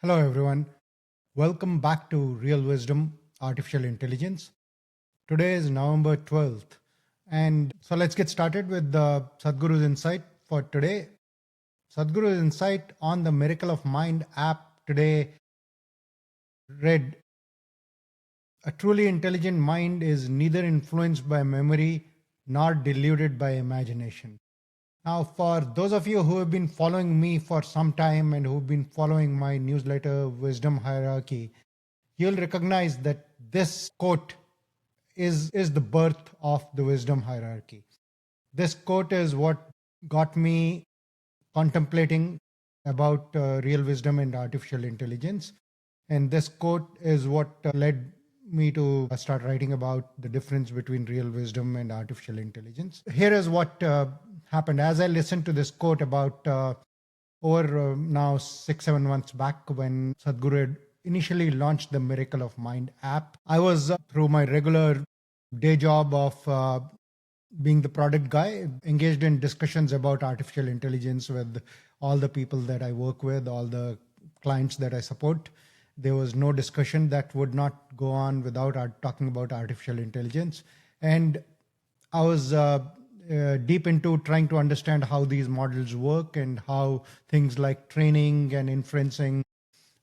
Hello, everyone. Welcome back to Real Wisdom Artificial Intelligence. Today is November 12th. And so let's get started with the Sadhguru's Insight for today. Sadhguru's Insight on the Miracle of Mind app today read, a truly intelligent mind is neither influenced by memory nor deluded by imagination. Now, for those of you who have been following me for some time and who've been following my newsletter, Wisdom Hierarchy, you'll recognize that this quote is the birth of the wisdom hierarchy. This quote is what got me contemplating about real wisdom and artificial intelligence. And this quote is what led me to start writing about the difference between real wisdom and artificial intelligence. Here is what happened. As I listened to this quote about over now 6-7 months back, when Sadhguru had initially launched the Miracle of Mind app, I was through my regular day job of being the product guy, engaged in discussions about artificial intelligence with all the people that I work with, all the clients that I support. There was no discussion that would not go on without talking about artificial intelligence. And I was deep into trying to understand how these models work and how things like training and inferencing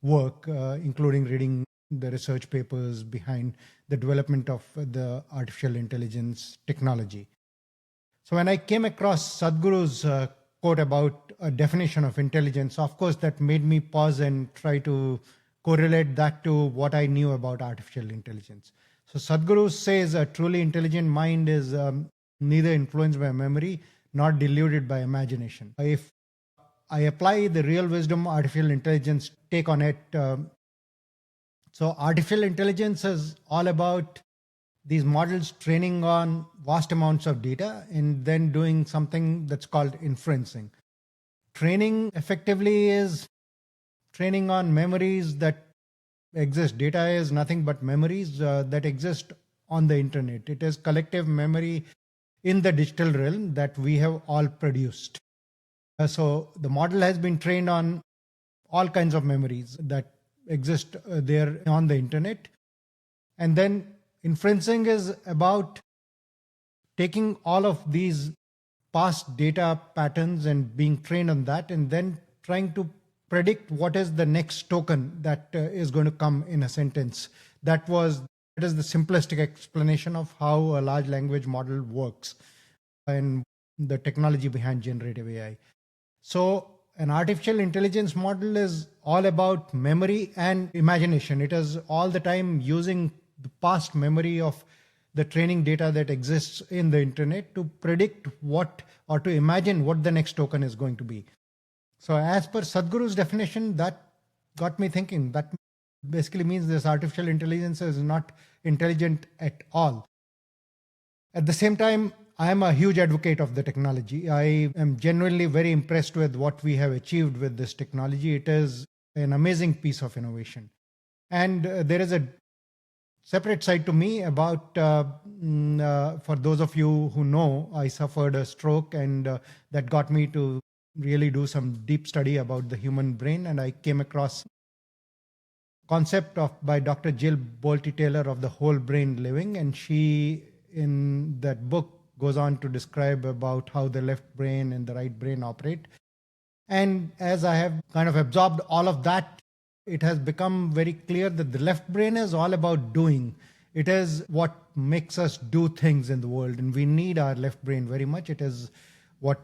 work, including reading the research papers behind the development of the artificial intelligence technology. So when I came across Sadhguru's quote about a definition of intelligence, of course, that made me pause and try to correlate that to what I knew about artificial intelligence. So Sadhguru says a truly intelligent mind is neither influenced by memory nor deluded by imagination. If I apply the real wisdom artificial intelligence take on it, so artificial intelligence is all about these models training on vast amounts of data and then doing something that's called inferencing. Training effectively is training on memories that exist. Data is nothing but memories that exist on the internet. It is collective memory in the digital realm that we have all produced. So the model has been trained on all kinds of memories that exist there on the internet. And then inferencing is about taking all of these past data patterns and being trained on that, and then trying to predict what is the next token that is going to come in a sentence. That is the simplistic explanation of how a large language model works and the technology behind generative AI. So an artificial intelligence model is all about memory and imagination. It is all the time using the past memory of the training data that exists in the internet to predict what, or to imagine what the next token is going to be. So as per Sadhguru's definition, that got me thinking. That basically means this artificial intelligence is not intelligent at all. At the same time, I am a huge advocate of the technology. I am genuinely very impressed with what we have achieved with this technology. It is an amazing piece of innovation. And there is a separate side to me about, for those of you who know, I suffered a stroke, and that got me to really do some deep study about the human brain. And I came across concept by Dr. Jill Bolte Taylor of the whole brain living. And she, in that book, goes on to describe about how the left brain and the right brain operate. And as I have kind of absorbed all of that, it has become very clear that the left brain is all about doing. It is what makes us do things in the world. And we need our left brain very much. It is what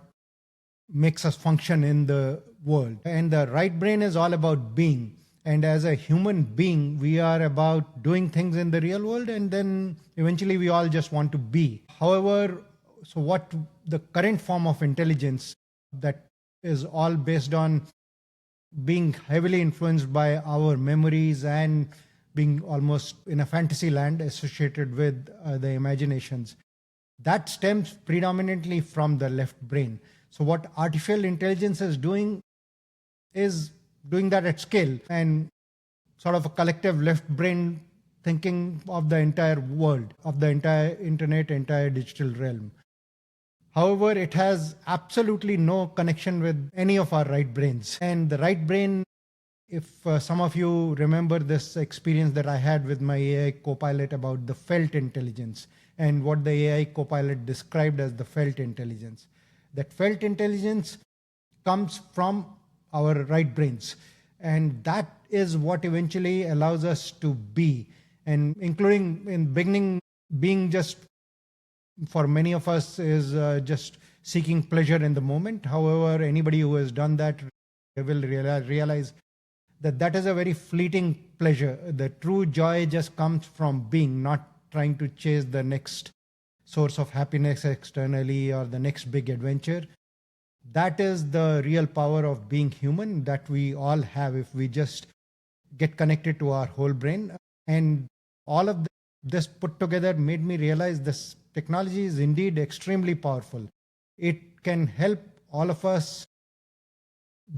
makes us function in the world. And the right brain is all about being. And as a human being, we are about doing things in the real world, and then eventually we all just want to be. However, so what the current form of intelligence that is all based on being heavily influenced by our memories and being almost in a fantasy land associated with the imaginations, that stems predominantly from the left brain. So what artificial intelligence is doing that at scale, and sort of a collective left brain thinking of the entire world, of the entire internet, entire digital realm. However, it has absolutely no connection with any of our right brains. And the right brain if some of you remember this experience that I had with my AI Copilot about the felt intelligence and what the AI Copilot described as the felt intelligence. That felt intelligence comes from our right brains. And that is what eventually allows us to be. And including in beginning, being just for many of us is just seeking pleasure in the moment. However, anybody who has done that will realize that that is a very fleeting pleasure. The true joy just comes from being, not trying to chase the next source of happiness externally or the next big adventure. That is the real power of being human that we all have if we just get connected to our whole brain. And all of this put together made me realize this technology is indeed extremely powerful. It can help all of us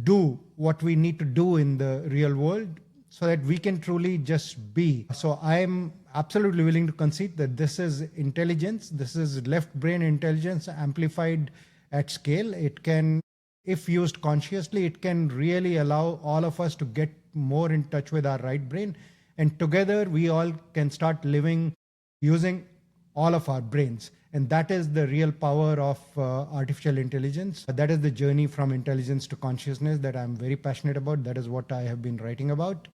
do what we need to do in the real world so that we can truly just be. So I'm absolutely willing to concede that this is intelligence. This is left brain intelligence amplified at scale. It can, if used consciously, it can really allow all of us to get more in touch with our right brain. And together we all can start living using all of our brains. And that is the real power of artificial intelligence. That is the journey from intelligence to consciousness that I'm very passionate about. That is what I have been writing about.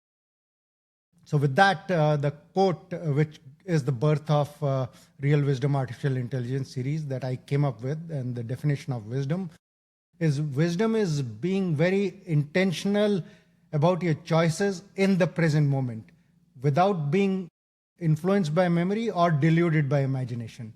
So with that, the quote, which is the birth of Real Wisdom Artificial Intelligence series that I came up with, and the definition of wisdom is being very intentional about your choices in the present moment without being influenced by memory or deluded by imagination.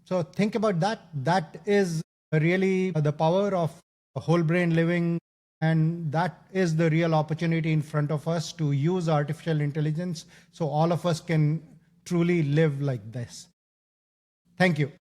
So think about that. That is really the power of whole brain living. And that is the real opportunity in front of us to use artificial intelligence so all of us can truly live like this. Thank you.